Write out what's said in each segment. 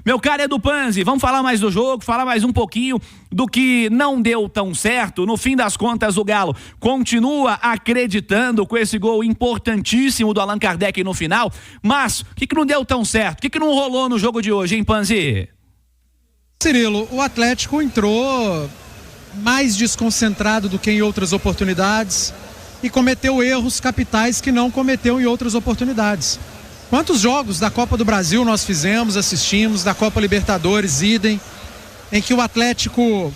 Meu caro Edu Panzi, vamos falar mais do jogo, falar mais um pouquinho do que não deu tão certo. No fim das contas, o Galo continua acreditando com esse gol importantíssimo do Allan Kardec no final, mas o que não deu tão certo? O que não rolou no jogo de hoje, hein, Panzi? Cirilo, o Atlético entrou mais desconcentrado do que em outras oportunidades e cometeu erros capitais que não cometeu em outras oportunidades. Quantos jogos da Copa do Brasil nós fizemos, assistimos, da Copa Libertadores, idem, em que o Atlético,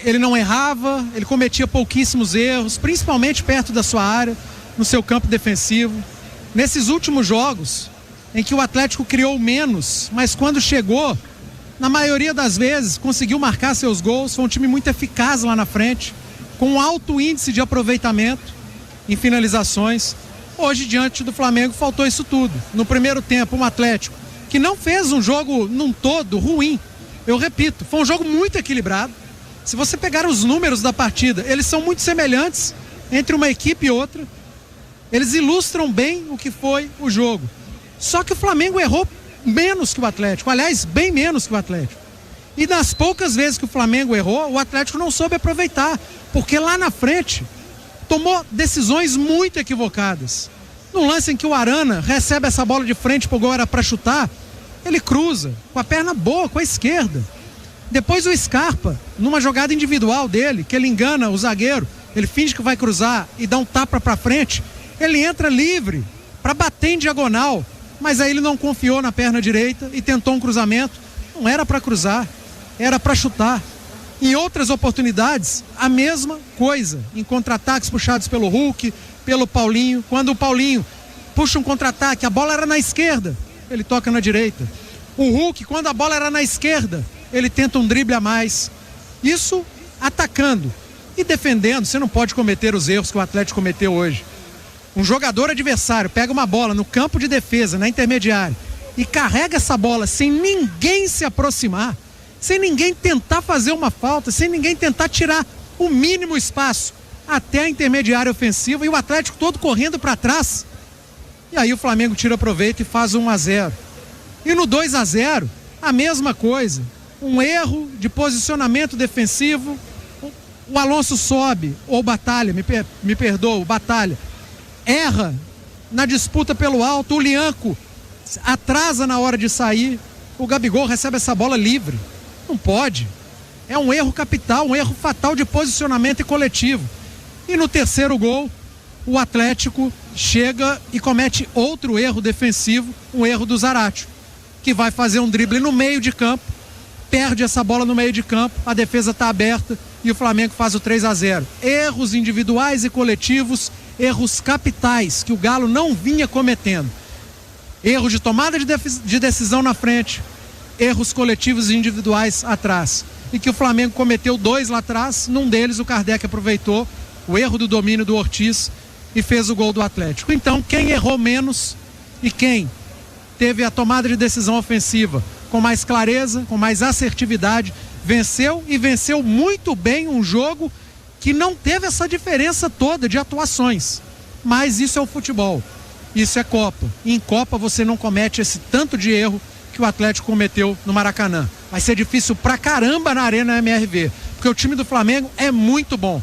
ele não errava, ele cometia pouquíssimos erros, principalmente perto da sua área, no seu campo defensivo. Nesses últimos jogos, em que o Atlético criou menos, mas quando chegou, na maioria das vezes, conseguiu marcar seus gols, foi um time muito eficaz lá na frente, com um alto índice de aproveitamento em finalizações. Hoje, diante do Flamengo, faltou isso tudo. No primeiro tempo, um Atlético que não fez um jogo num todo ruim. Eu repito, foi um jogo muito equilibrado. Se você pegar os números da partida, eles são muito semelhantes entre uma equipe e outra. Eles ilustram bem o que foi o jogo. Só que o Flamengo errou menos que o Atlético, aliás, bem menos que o Atlético. E nas poucas vezes que o Flamengo errou, o Atlético não soube aproveitar, porque lá na frente tomou decisões muito equivocadas. No lance em que o Arana recebe essa bola de frente pro gol, era para chutar, ele cruza com a perna boa, com a esquerda. Depois o Scarpa, numa jogada individual dele, que ele engana o zagueiro, ele finge que vai cruzar e dá um tapa para frente, ele entra livre para bater em diagonal, mas aí ele não confiou na perna direita e tentou um cruzamento. Não era para cruzar, era para chutar. Em outras oportunidades, a mesma coisa, em contra-ataques puxados pelo Hulk, pelo Paulinho. Quando o Paulinho puxa um contra-ataque, a bola era na esquerda, ele toca na direita. O Hulk, quando a bola era na esquerda, ele tenta um drible a mais. Isso atacando e defendendo. Você não pode cometer os erros que o Atlético cometeu hoje. Um jogador adversário pega uma bola no campo de defesa, na intermediária, e carrega essa bola sem ninguém se aproximar, sem ninguém tentar fazer uma falta, sem ninguém tentar tirar o mínimo espaço até a intermediária ofensiva, e o Atlético todo correndo para trás. E aí o Flamengo tira proveito e faz 1-0. E no 2-0, a mesma coisa. Um erro de posicionamento defensivo. O Alonso sobe, ou Batalha, me perdoa, o Batalha erra na disputa pelo alto, o Lianco atrasa na hora de sair, o Gabigol recebe essa bola livre. Não pode. É um erro capital, um erro fatal de posicionamento e coletivo. E no terceiro gol, o Atlético chega e comete outro erro defensivo, um erro do Zaratio, que vai fazer um drible no meio de campo, perde essa bola no meio de campo, a defesa está aberta e o Flamengo faz o 3-0. Erros individuais e coletivos, erros capitais que o Galo não vinha cometendo. Erro de tomada de decisão na frente, erros coletivos e individuais atrás. E que o Flamengo cometeu 2 lá atrás, num deles o Kardec aproveitou o erro do domínio do Ortiz e fez o gol do Atlético. Então, quem errou menos e quem teve a tomada de decisão ofensiva com mais clareza, com mais assertividade, venceu e venceu muito bem um jogo que não teve essa diferença toda de atuações. Mas isso é o futebol, isso é Copa. E em Copa você não comete esse tanto de erro que o Atlético cometeu no Maracanã. Vai ser difícil pra caramba na Arena MRV, porque o time do Flamengo é muito bom.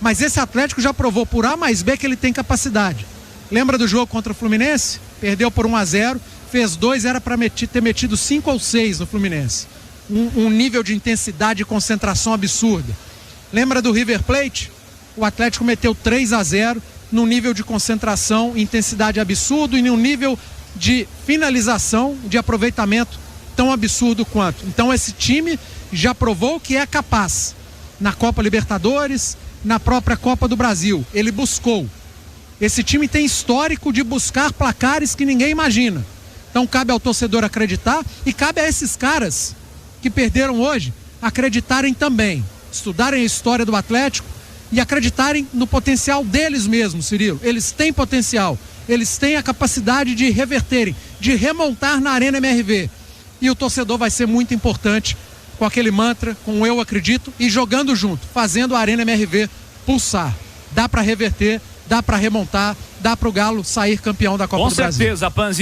Mas esse Atlético já provou por A mais B que ele tem capacidade. Lembra do jogo contra o Fluminense? Perdeu por 1-0, fez 2, era para ter metido 5 ou 6 no Fluminense. Um nível de intensidade e concentração absurda. Lembra do River Plate? O Atlético meteu 3-0 num nível de concentração e intensidade absurdo e num nível de finalização, de aproveitamento tão absurdo quanto. Então esse time já provou que é capaz. Na Copa Libertadores, na própria Copa do Brasil, ele buscou. Esse time tem histórico de buscar placares que ninguém imagina. Então cabe ao torcedor acreditar e cabe a esses caras que perderam hoje acreditarem também, estudarem a história do Atlético e acreditarem no potencial deles mesmos, Cirilo. Eles têm potencial, eles têm a capacidade de reverterem, de remontar na Arena MRV. E o torcedor vai ser muito importante com aquele mantra, com o eu acredito e jogando junto, fazendo a Arena MRV pulsar. Dá para reverter, dá para remontar, dá para o Galo sair campeão da Copa do Brasil. Com certeza, Panzi.